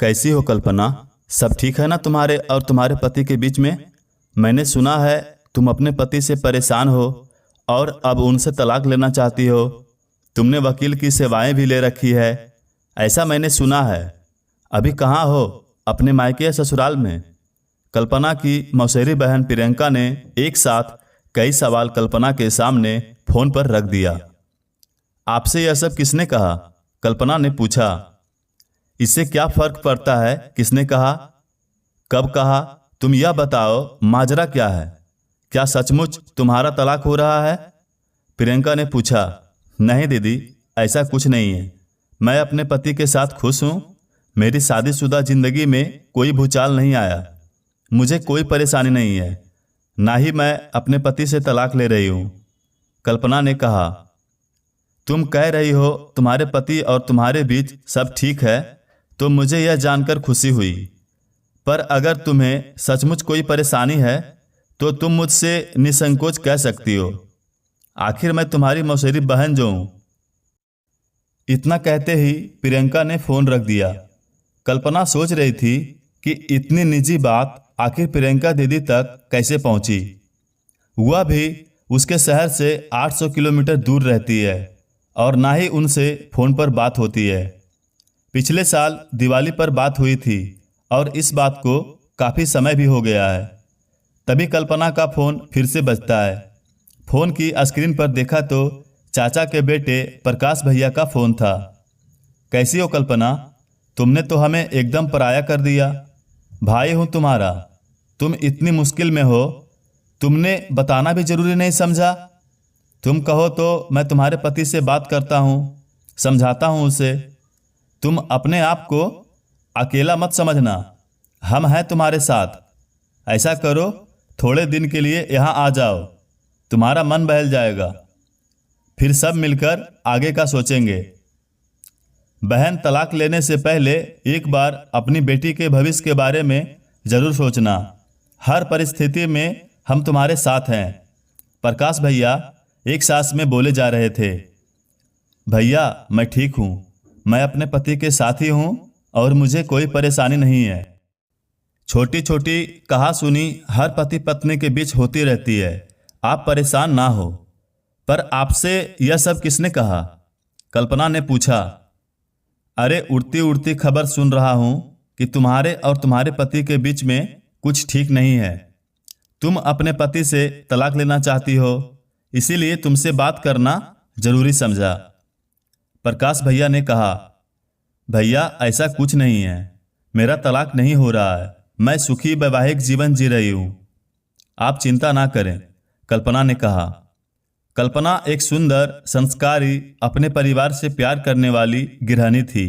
कैसी हो कल्पना? सब ठीक है ना तुम्हारे और तुम्हारे पति के बीच में? मैंने सुना है तुम अपने पति से परेशान हो और अब उनसे तलाक लेना चाहती हो। तुमने वकील की सेवाएं भी ले रखी है, ऐसा मैंने सुना है। अभी कहाँ हो, अपने मायके या ससुराल में? कल्पना की मौसेरी बहन प्रियंका ने एक साथ कई सवाल कल्पना के सामने फोन पर रख दिया। आपसे यह सब किसने कहा? कल्पना ने पूछा। इससे क्या फर्क पड़ता है किसने कहा, कब कहा? तुम यह बताओ, माजरा क्या है? क्या सचमुच तुम्हारा तलाक हो रहा है? प्रियंका ने पूछा। नहीं दीदी, ऐसा कुछ नहीं है। मैं अपने पति के साथ खुश हूं। मेरी शादीशुदा जिंदगी में कोई भूचाल नहीं आया। मुझे कोई परेशानी नहीं है, ना ही मैं अपने पति से तलाक ले रही हूं। कल्पना ने कहा। तुम कह रही हो तुम्हारे पति और तुम्हारे बीच सब ठीक है, तो मुझे यह जानकर खुशी हुई। पर अगर तुम्हें सचमुच कोई परेशानी है तो तुम मुझसे निसंकोच कह सकती हो। आखिर मैं तुम्हारी मौसेरी बहन जो हूं। इतना कहते ही प्रियंका ने फोन रख दिया। कल्पना सोच रही थी कि इतनी निजी बात आखिर प्रियंका दीदी तक कैसे पहुंची। वह भी उसके शहर से 800 किलोमीटर दूर रहती है और ना ही उनसे फोन पर बात होती है। पिछले साल दिवाली पर बात हुई थी और इस बात को काफ़ी समय भी हो गया है। तभी कल्पना का फ़ोन फिर से बजता है। फ़ोन की स्क्रीन पर देखा तो चाचा के बेटे प्रकाश भैया का फ़ोन था। कैसी हो कल्पना? तुमने तो हमें एकदम पराया कर दिया। भाई हूँ तुम्हारा, तुम इतनी मुश्किल में हो, तुमने बताना भी जरूरी नहीं समझा? तुम कहो तो मैं तुम्हारे पति से बात करता हूँ, समझाता हूँ उसे। तुम अपने आप को अकेला मत समझना, हम हैं तुम्हारे साथ। ऐसा करो, थोड़े दिन के लिए यहाँ आ जाओ, तुम्हारा मन बहल जाएगा। फिर सब मिलकर आगे का सोचेंगे। बहन, तलाक लेने से पहले एक बार अपनी बेटी के भविष्य के बारे में जरूर सोचना। हर परिस्थिति में हम तुम्हारे साथ हैं। प्रकाश भैया एक सांस में बोले जा रहे थे। भैया, मैं ठीक हूँ। मैं अपने पति के साथ ही हूँ और मुझे कोई परेशानी नहीं है। छोटी छोटी कहा सुनी हर पति पत्नी के बीच होती रहती है, आप परेशान ना हो। पर आपसे यह सब किसने कहा? कल्पना ने पूछा। अरे, उड़ती उड़ती खबर सुन रहा हूँ कि तुम्हारे और तुम्हारे पति के बीच में कुछ ठीक नहीं है। तुम अपने पति से तलाक लेना चाहती हो, इसीलिए तुमसे बात करना जरूरी समझा। प्रकाश भैया ने कहा। भैया, ऐसा कुछ नहीं है, मेरा तलाक नहीं हो रहा है। मैं सुखी वैवाहिक जीवन जी रही हूँ, आप चिंता ना करें, कल्पना ने कहा। कल्पना एक सुंदर, संस्कारी, अपने परिवार से प्यार करने वाली गृहिणी थी,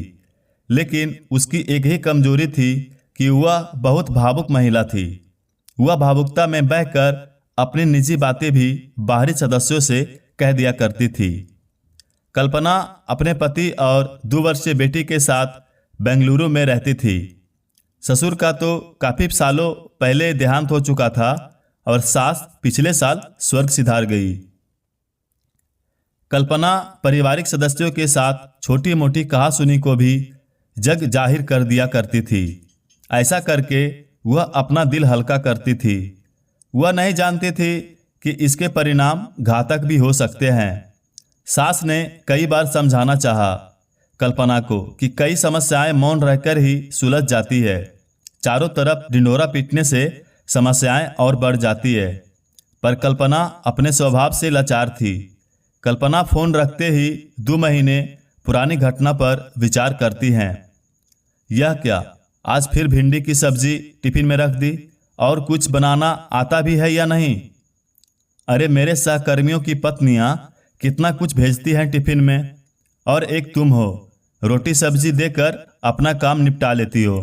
लेकिन उसकी एक ही कमजोरी थी कि वह बहुत भावुक महिला थी। वह भावुकता में बहकर अपनी निजी बातें भी बाहरी सदस्यों से कह दिया करती थी। कल्पना अपने पति और 2 वर्षीय बेटी के साथ बेंगलुरु में रहती थी। ससुर का तो काफ़ी सालों पहले देहांत हो चुका था और सास पिछले साल स्वर्ग सिधार गई। कल्पना पारिवारिक सदस्यों के साथ छोटी मोटी कहासुनी को भी जग जाहिर कर दिया करती थी। ऐसा करके वह अपना दिल हल्का करती थी। वह नहीं जानती थी कि इसके परिणाम घातक भी हो सकते हैं। सास ने कई बार समझाना चाहा कल्पना को कि कई समस्याएं मौन रहकर ही सुलझ जाती है। चारों तरफ ढिंढोरा पीटने से समस्याएं और बढ़ जाती है, पर कल्पना अपने स्वभाव से लाचार थी। कल्पना फोन रखते ही 2 महीने पुरानी घटना पर विचार करती हैं। यह क्या, आज फिर भिंडी की सब्जी टिफिन में रख दी? और कुछ बनाना आता भी है या नहीं? अरे, मेरे सहकर्मियों की पत्नियां कितना कुछ भेजती हैं टिफिन में, और एक तुम हो, रोटी सब्जी देकर अपना काम निपटा लेती हो।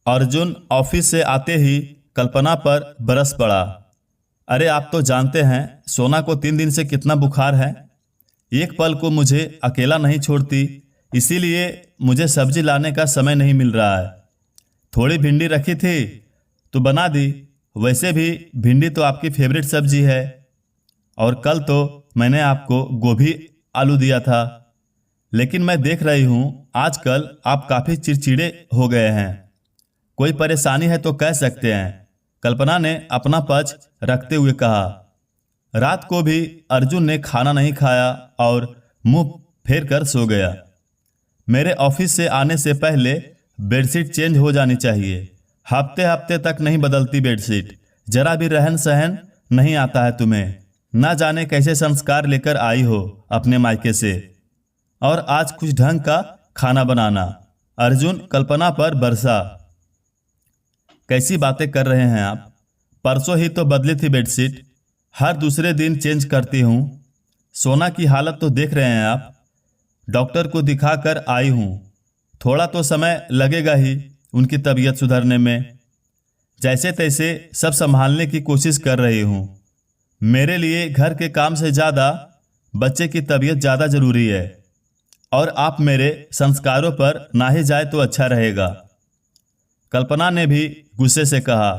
अर्जुन ऑफिस से आते ही कल्पना पर बरस पड़ा। अरे, आप तो जानते हैं सोना को 3 दिन से कितना बुखार है। एक पल को मुझे अकेला नहीं छोड़ती, इसीलिए मुझे सब्जी लाने का समय नहीं मिल रहा है। थोड़ी भिंडी रखी थी तो बना दी, वैसे भी भिंडी तो आपकी फेवरेट सब्जी है। और कल तो मैंने आपको गोभी आलू दिया था। लेकिन मैं देख रही हूँ आजकल आप काफ़ी चिड़चिड़े हो गए हैं। कोई परेशानी है तो कह सकते हैं, कल्पना ने अपना पक्ष रखते हुए कहा। रात को भी अर्जुन ने खाना नहीं खाया और मुंह फेर कर सो गया। मेरे ऑफिस से आने से पहले बेडशीट चेंज हो जानी चाहिए। हफ्ते हफ्ते तक नहीं बदलती बेडशीट। जरा भी रहन सहन नहीं आता है तुम्हें। ना जाने कैसे संस्कार लेकर आई हो अपने मायके से। और आज कुछ ढंग का खाना बनाना। अर्जुन कल्पना पर बरसा। कैसी बातें कर रहे हैं आप? परसों ही तो बदली थी बेडशीट। हर दूसरे दिन चेंज करती हूँ। सोना की हालत तो देख रहे हैं आप। डॉक्टर को दिखाकर आई हूँ। थोड़ा तो समय लगेगा ही उनकी तबीयत सुधरने में। जैसे तैसे सब संभालने की कोशिश कर रही हूँ। मेरे लिए घर के काम से ज़्यादा बच्चे की तबीयत ज़्यादा ज़रूरी है। और आप मेरे संस्कारों पर ना ही जाए तो अच्छा रहेगा। कल्पना ने भी गुस्से से कहा।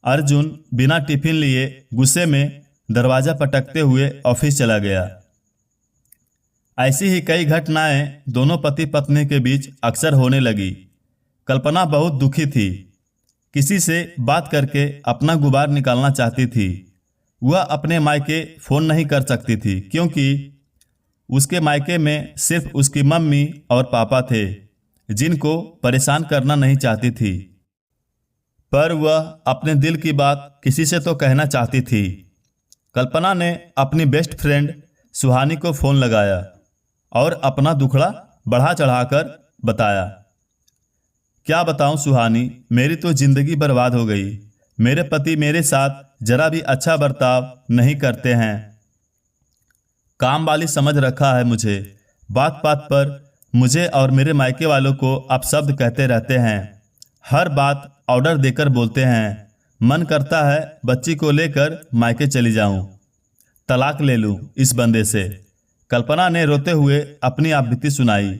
अर्जुन बिना टिफिन लिए गुस्से में दरवाजा पटकते हुए ऑफिस चला गया। ऐसी ही कई घटनाएं दोनों पति पत्नी के बीच अक्सर होने लगी। कल्पना बहुत दुखी थी। किसी से बात करके अपना गुबार निकालना चाहती थी। वह अपने मायके फ़ोन नहीं कर सकती थी क्योंकि उसके मायके में सिर्फ उसकी मम्मी और पापा थे जिनको परेशान करना नहीं चाहती थी। पर वह अपने दिल की बात किसी से तो कहना चाहती थी। कल्पना ने अपनी बेस्ट फ्रेंड सुहानी को फ़ोन लगाया और अपना दुखड़ा बढ़ा चढ़ाकर बताया। क्या बताऊं सुहानी, मेरी तो ज़िंदगी बर्बाद हो गई। मेरे पति मेरे साथ जरा भी अच्छा बर्ताव नहीं करते हैं। काम वाली समझ रखा है मुझे। बात बात पर मुझे और मेरे मायके वालों को आप शब्द कहते रहते हैं। हर बात ऑर्डर देकर बोलते हैं। मन करता है बच्ची को लेकर मायके चली जाऊं, तलाक ले लूं इस बंदे से। कल्पना ने रोते हुए अपनी आप बीती सुनाई,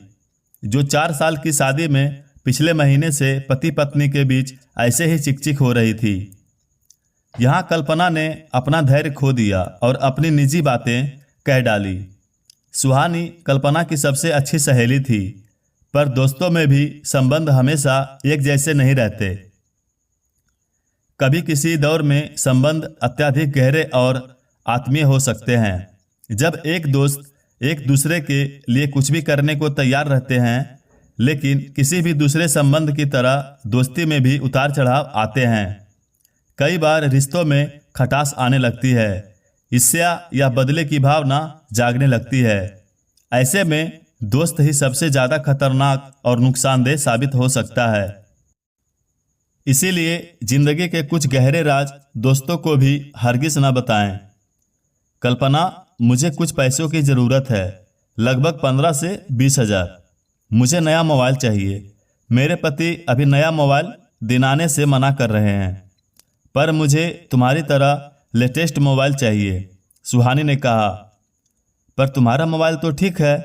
जो 4 साल की शादी में पिछले महीने से पति पत्नी के बीच ऐसे ही चिकचिक हो रही थी। यहाँ कल्पना ने अपना धैर्य खो दिया और अपनी निजी बातें कह डाली। सुहानी कल्पना की सबसे अच्छी सहेली थी, पर दोस्तों में भी संबंध हमेशा एक जैसे नहीं रहते। कभी किसी दौर में संबंध अत्यधिक गहरे और आत्मीय हो सकते हैं। जब एक दोस्त एक दूसरे के लिए कुछ भी करने को तैयार रहते हैं, लेकिन किसी भी दूसरे संबंध की तरह दोस्ती में भी उतार चढ़ाव आते हैं। कई बार रिश्तों में खटास आने लगती है, ईर्ष्या या बदले की भावना जागने लगती है। ऐसे में दोस्त ही सबसे ज़्यादा खतरनाक और नुकसानदेह साबित हो सकता है। इसीलिए जिंदगी के कुछ गहरे राज दोस्तों को भी हरगिज न बताएं। कल्पना, मुझे कुछ पैसों की ज़रूरत है, लगभग 15 से 20 हज़ार। मुझे नया मोबाइल चाहिए। मेरे पति अभी नया मोबाइल दिलाने से मना कर रहे हैं, पर मुझे तुम्हारी तरह लेटेस्ट मोबाइल चाहिए। सुहानी ने कहा। पर तुम्हारा मोबाइल तो ठीक है,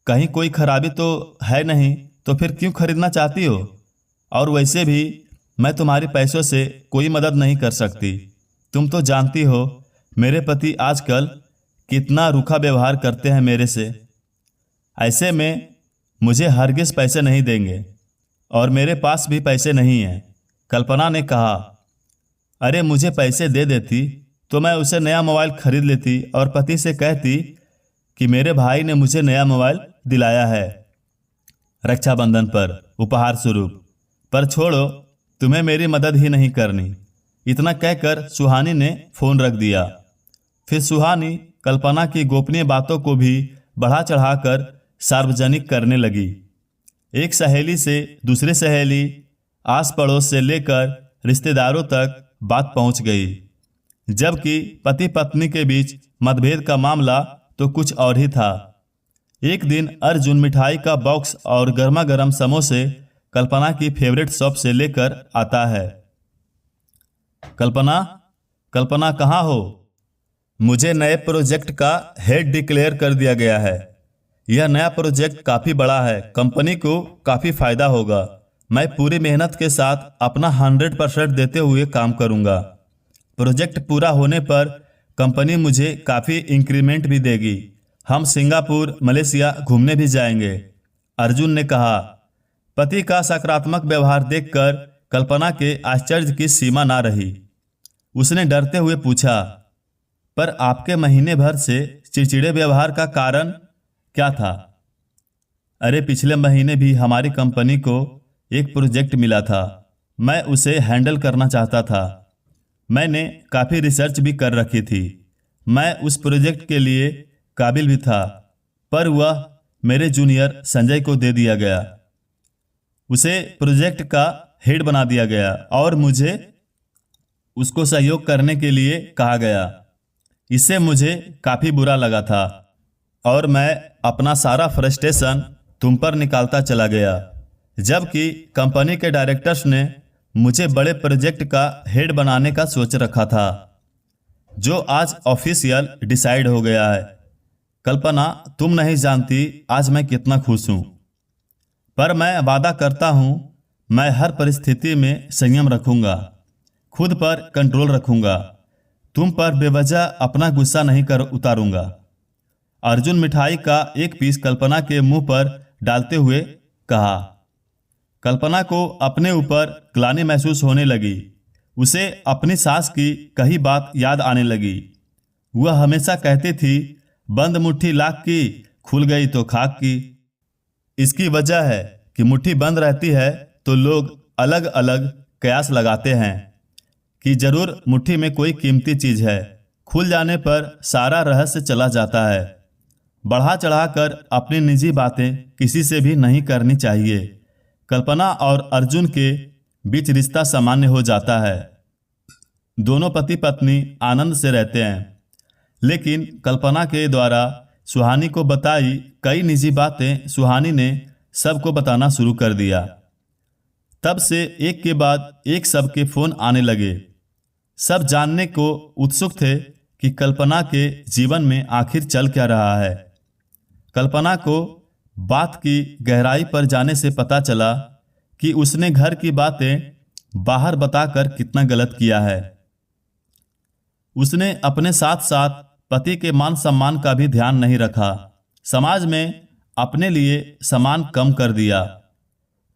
कहीं कोई खराबी तो है नहीं, तो फिर क्यों खरीदना चाहती हो? और वैसे भी मैं तुम्हारे पैसों से कोई मदद नहीं कर सकती। तुम तो जानती हो मेरे पति आजकल कितना रूखा व्यवहार करते हैं मेरे से। ऐसे में मुझे हरगिज पैसे नहीं देंगे और मेरे पास भी पैसे नहीं हैं। कल्पना ने कहा। अरे मुझे पैसे दे देती तो मैं उसे नया मोबाइल खरीद लेती और पति से कहती कि मेरे भाई ने मुझे नया मोबाइल दिलाया है रक्षाबंधन पर उपहार स्वरूप। पर छोड़ो, तुम्हें मेरी मदद ही नहीं करनी। इतना कहकर सुहानी ने फ़ोन रख दिया। फिर सुहानी कल्पना की गोपनीय बातों को भी बढ़ा चढ़ाकर सार्वजनिक करने लगी। एक सहेली से दूसरी सहेली, आस पड़ोस से लेकर रिश्तेदारों तक बात पहुंच गई। जबकि पति पत्नी के बीच मतभेद का मामला तो कुछ और ही था। एक दिन अर्जुन मिठाई का बॉक्स और गर्मा गर्म समोसे कल्पना की फेवरेट शॉप से लेकर आता है। कल्पना, कल्पना कहाँ हो? मुझे नए प्रोजेक्ट का हेड डिक्लेयर कर दिया गया है। यह नया प्रोजेक्ट काफ़ी बड़ा है, कंपनी को काफ़ी फायदा होगा। मैं पूरी मेहनत के साथ अपना 100% देते हुए काम करूंगा। प्रोजेक्ट पूरा होने पर कंपनी मुझे काफ़ी इंक्रीमेंट भी देगी। हम सिंगापुर, मलेशिया घूमने भी जाएंगे। अर्जुन ने कहा। पति का सकारात्मक व्यवहार देखकर कल्पना के आश्चर्य की सीमा ना रही। उसने डरते हुए पूछा, पर आपके महीने भर से चिड़चिड़े व्यवहार का कारण क्या था? अरे पिछले महीने भी हमारी कंपनी को एक प्रोजेक्ट मिला था। मैं उसे हैंडल करना चाहता था। मैंने काफ़ी रिसर्च भी कर रखी थी। मैं उस प्रोजेक्ट के लिए काबिल भी था, पर वह मेरे जूनियर संजय को दे दिया गया। उसे प्रोजेक्ट का हेड बना दिया गया और मुझे उसको सहयोग करने के लिए कहा गया। इससे मुझे काफ़ी बुरा लगा था और मैं अपना सारा फ्रस्ट्रेशन तुम पर निकालता चला गया, जबकि कंपनी के डायरेक्टर्स ने मुझे बड़े प्रोजेक्ट का हेड बनाने का सोच रखा था, जो आज ऑफिशियल डिसाइड हो गया है। कल्पना, तुम नहीं जानती आज मैं कितना खुश हूँ। पर मैं वादा करता हूँ मैं हर परिस्थिति में संयम रखूँगा, खुद पर कंट्रोल रखूँगा, तुम पर बेवजह अपना गुस्सा नहीं कर उतारूँगा। अर्जुन मिठाई का एक पीस कल्पना के मुंह पर डालते हुए कहा। कल्पना को अपने ऊपर ग्लानि महसूस होने लगी। उसे अपनी सास की कही बात याद आने लगी। वह हमेशा कहती थी, बंद मुट्ठी लाख की, खुल गई तो खाक की। इसकी वजह है कि मुट्ठी बंद रहती है तो लोग अलग अलग कयास लगाते हैं कि जरूर मुट्ठी में कोई कीमती चीज है। खुल जाने पर सारा रहस्य चला जाता है। बढ़ा चढ़ाकर अपनी निजी बातें किसी से भी नहीं करनी चाहिए। कल्पना और अर्जुन के बीच रिश्ता सामान्य हो जाता है। दोनों पति पत्नी आनंद से रहते हैं, लेकिन कल्पना के द्वारा सुहानी को बताई कई निजी बातें सुहानी ने सबको बताना शुरू कर दिया। तब से एक के बाद एक सबके फोन आने लगे। सब जानने को उत्सुक थे कि कल्पना के जीवन में आखिर चल क्या रहा है। कल्पना को बात की गहराई पर जाने से पता चला कि उसने घर की बातें बाहर बताकर कितना गलत किया है। उसने अपने साथ साथ पति के मान सम्मान का भी ध्यान नहीं रखा। समाज में अपने लिए सम्मान कम कर दिया।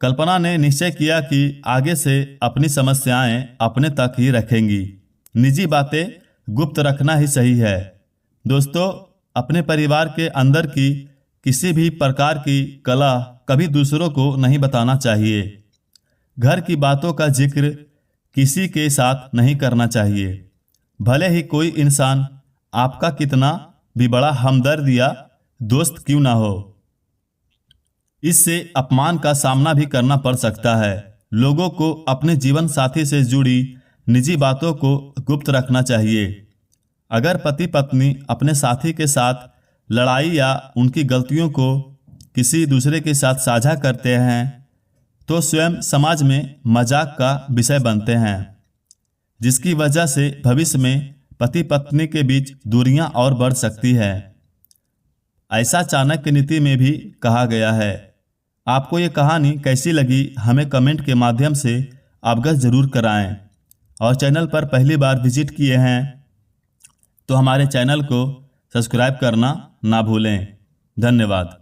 कल्पना ने निश्चय किया कि आगे से अपनी समस्याएं अपने तक ही रखेंगी। निजी बातें गुप्त रखना ही सही है। दोस्तों, अपने परिवार के अंदर की किसी भी प्रकार की कला कभी दूसरों को नहीं बताना चाहिए। घर की बातों का जिक्र किसी के साथ नहीं करना चाहिए, भले ही कोई इंसान आपका कितना भी बड़ा हमदर्द या दोस्त क्यों ना हो। इससे अपमान का सामना भी करना पड़ सकता है। लोगों को अपने जीवन साथी से जुड़ी निजी बातों को गुप्त रखना चाहिए। अगर पति पत्नी अपने साथी के साथ लड़ाई या उनकी गलतियों को किसी दूसरे के साथ साझा करते हैं तो स्वयं समाज में मजाक का विषय बनते हैं, जिसकी वजह से भविष्य में पति पत्नी के बीच दूरियां और बढ़ सकती है। ऐसा चाणक्य नीति में भी कहा गया है। आपको ये कहानी कैसी लगी हमें कमेंट के माध्यम से अवगत जरूर कराएं। और चैनल पर पहली बार विजिट किए हैं तो हमारे चैनल को सब्सक्राइब करना ना भूलें। धन्यवाद।